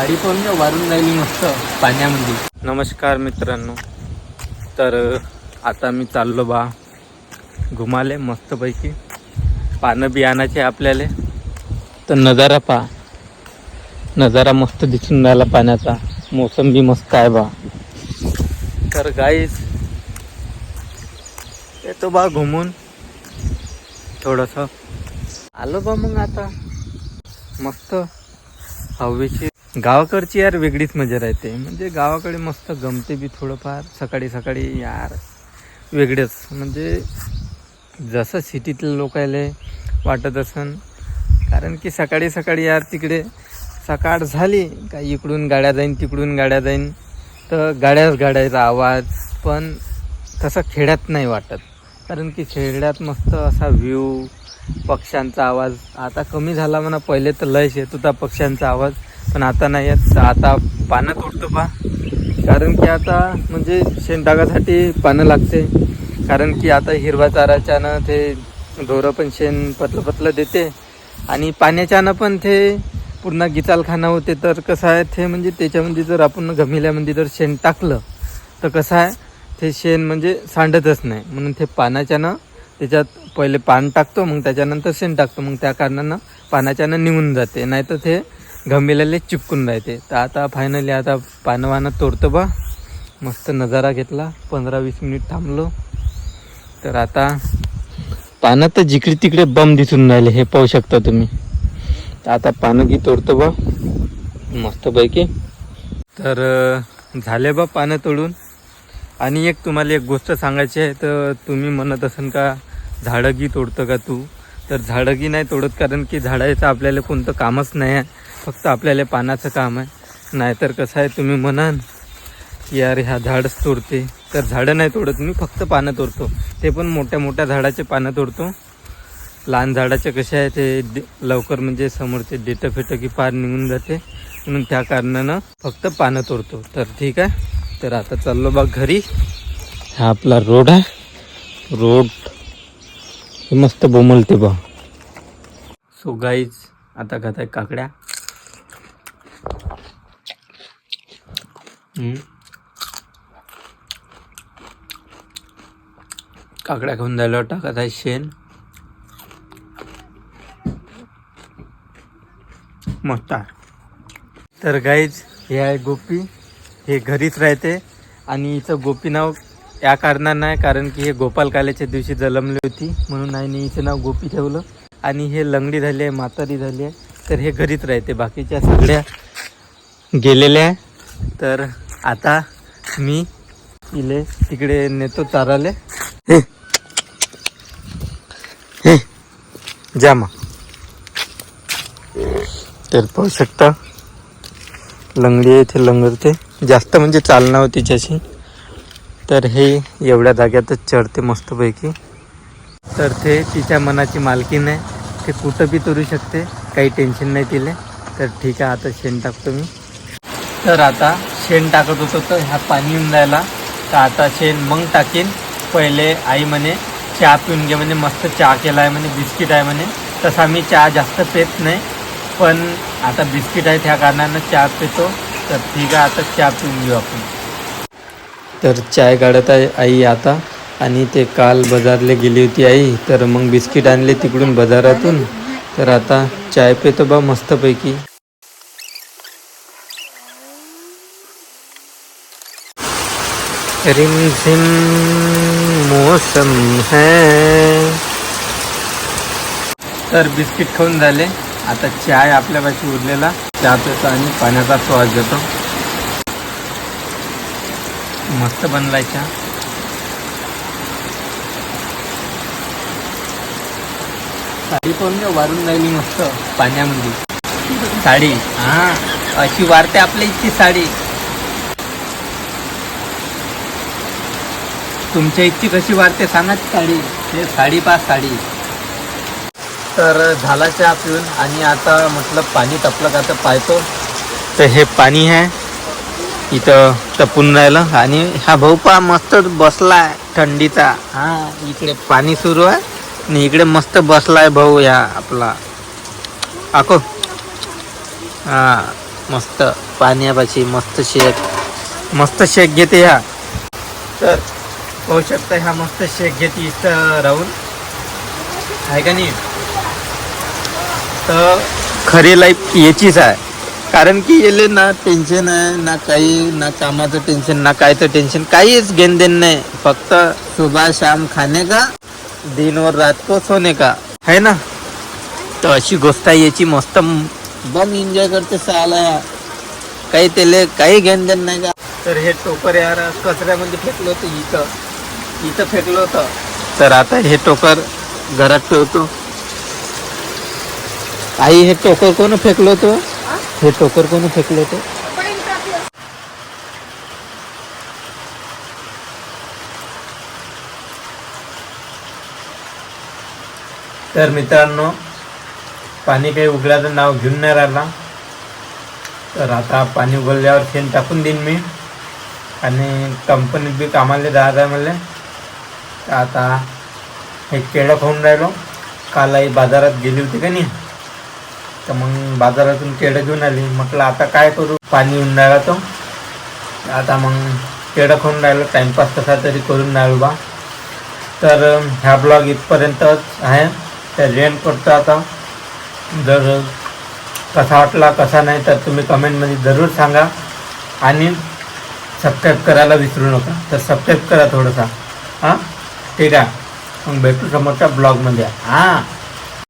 गाडी पण वारून राहिली मस्त पाण्यामध्ये. नमस्कार मित्रांनो, तर आता मी चाललो बा घुमाले मस्तपैकी. पानं बियाणाचे आपल्याला, तर नजारा पहा. नजारा मस्त दिसून राहिला पाण्याचा, मोसम बी मस्त आहे बा. तर गाईस येतो बा घुमून थोडंसं आलो बा. मग आता मस्त हवेची गावाकडची यार वेगळीच मजा राहते. म्हणजे गावाकडे मस्त गमते बी थोडंफार. सकाळी सकाळी यार वेगळेच, म्हणजे जसं सिटीतल्या लोकायले वाटत असन. कारण की सकाळी सकाळी यार तिकडे सकाळ झाली का इकडून गाड्या जाईन तिकडून गाड्या जाईन, तर गाड्याचा आवाज. पण तसं खेड्यात नाही वाटत, कारण की खेड्यात मस्त असा व्ह्यू, पक्ष्यांचा आवाज. आता कमी झाला म्हणा, पहिले तर लयच येत होता पक्ष्यांचा आवाज, पण आता नाही येत. आता पानं तोडतो बा, कारण की आता म्हणजे शेणटाकासाठी पानं लागते. कारण की आता हिरवा चाराच्यानं ते ढोरं पण शेण पतलं पतलं देते, आणि पाण्याच्यानं पण ते पूर्ण गिचालखाना होते. तर कसं आहे ते, म्हणजे त्याच्यामध्ये जर आपण गमिल्यामध्ये जर शेण टाकलं तर कसं आहे ते शेण म्हणजे सांडतच नाही. म्हणून ते पाण्याच्यानं त्याच्यात पहिले पान टाकतो, मग त्याच्यानंतर शेण टाकतो. मग त्या कारणानं पाण्याच्यानं निघून जाते, नाही तर ते गमिल्याला चिपकून राहते. तर आता फायनली आता पानं तोडतो बा. मस्त नजारा घेतला, 15-20 मिनिट थांबलो. तर आता पानं तर जिकडे तिकडे बम दिसून राहिले, हे पाहू शकता तुम्ही. तर आता पानं की तोडतो बा मस्तपैकी. तर झाले बा पानं तोडून. आणि एक तुम्हाला एक गोष्ट सांगायची आहे. तर तुम्ही म्हणत असन का झाडंगी तोडतं का तू? तर झाडंगी नाही तोडत, कारण की झाडाचं आपल्याला कोणतं कामच नाही आहे, फक्त आपल्याला पानाचं काम आहे. नाहीतर कसं आहे, तुम्ही म्हणाल यार ह्या झाडच तोडते, तर झाडं नाही तोडत मी, फक्त पानं तोडतो. ते पण मोठ्या मोठ्या झाडाचे पानं तोडतो. लहान झाडाचे कसे आहे ते लवकर म्हणजे समोरचे डेटं फेटं की पार निघून जाते, म्हणून त्या कारणानं फक्त पानं तोडतो. तर ठीक आहे, तर आता चाललो बा घरी. हा आपला रोड आहे, रोड मस्त बोमलते बा. सो गाईज आता खात आहे काकड्या. काकड्या खाऊन झाल्यावर टाकत आहे शेण. मस्त आहे. तर गाईज हे आहे गोपी, हे घरीच राहते. आणि हिचं गोपी नाव या कारणानं आहे, कारण की हे गोपालकाल्याच्या दिवशी जन्मली होती, म्हणून आईने हिचं नाव गोपी ठेवलं. आणि हे लंगडी झाली आहे, म्हातारी झाली आहे, तर हे घरीच राहते. बाकीच्या सगळ्या गेलेल्या आहे. तर आता मी इले तिकडे नेतो चाराले. जा मग. तर पाहू शकता लंगडी आहे, इथे लंगरते जास्त, म्हणजे चालणं तिच्याशी. तर हे एवढ्या जाग्यातच चढते मस्तपैकी. तर ते तिच्या मनाची मालकीन आहे, ते कुठं बी तोडू शकते, काही टेन्शन नाही तिले. तर ठीक आहे, आता शेण टाकतो मी. तर आता शेण टाकत होतो, तर ह्या पाणी येऊन जायला. तर आता शेण मग टाकीन. पहिले आई म्हणे चहा पिऊन घे म्हणे, मस्त चहा केला आहे म्हणे, बिस्किट आहे म्हणे. तसा मी चहा जास्त पेत नाही, पण आता बिस्किट आहे त्या कारणानं चहा पितो. तर ठीक आहे, आता चहा पिऊन घेऊ आपण. तर चाय काढत आहे आई आता. आणि ते काल बाजारला गेली होती आई, तर मग बिस्किट आणले तिकडून बाजारातून. तर आता चाय पितो बा मस्तपैकी. रिमझिम मौसम है. तर बिस्किट खाऊन झाले, आता चाय आपल्यापाशी उरलेला चहा पितो आणि पाण्याचा स्वाद घेतो. मस्त बनलाय चहा. साडी पण वारून राहिली मस्त पाण्यामध्ये. साडी हा अशी वारते आपल्या इथची साडी. तुमच्या इथची कशी वारते सांगा साडी. हे साडी पा साडी. तर झाला चहा पिऊन, आणि आता म्हटलं पाणी टपलं का तर पाहतो. तर हे पाणी आहे इथं टपून राहिलं. आणि हा भाऊ पा मस्त बसलाय थंडीचा. हा इकडे पाणी सुरू आहे आणि इकडे मस्त बसलाय भाऊ. या आपला आको हा मस्त पाण्यापाशी मस्त शेक घेते ह्या. तर पाहू शकता ह्या मस्त शेक घेते इथं राहून, आहे का नाही. तर खरी लाईफ याचीच आहे, कारण की येले ना टेन्शन आहे ना काही, ना कामाचं टेन्शन ना कायचं टेन्शन, काहीच घेण देण नाही. फक्त सुबह शाम खाणे का, दिन और रात को सोने का, है ना. तर अशी गोष्ट आहे याची. मस्त बम एन्जॉय करते साला, काही त्याला काही घेण देण नाही का. तर हे टोकर यार कचऱ्यामध्ये फेकलं होतं, इथं फेकलं होतं. तर आता हे टोकर घरात ठेवतो. आई हे टोकर कोण फेकलं होतं, हे टोकर कोण फेकलं होतं. तर मित्रांनो, पाणी काही उघड्याचं नाव घेऊन नाही राहिला. तर आता पाणी उघडल्यावर शेण टाकून देईन मी. आणि कंपनीत बी कामाला जात आहे मला. तर आता हे केळं खाऊन राहिलो. काल आई बाजारात गेली होती का नाही, तर मग बाजारातून केळं घेऊन आली. म्हटलं आता काय करू, पाणी येऊन राहिला तो. आता मग केळं खाऊन राहिलो, टाईमपास कसा तरी करून राहिलो बा. तर ह्या ब्लॉग इथपर्यंतच आहे. तर रेंट करतो आता. जर कसा वाटला कसा नाही तर तुम्ही कमेंटमध्ये जरूर सांगा. आणि सबस्क्राईब करायला विसरू नका. तर सबस्क्राईब करा थोडंसा. हां ठीक आहे, मग भेटू समोरच्या ब्लॉगमध्ये. हां.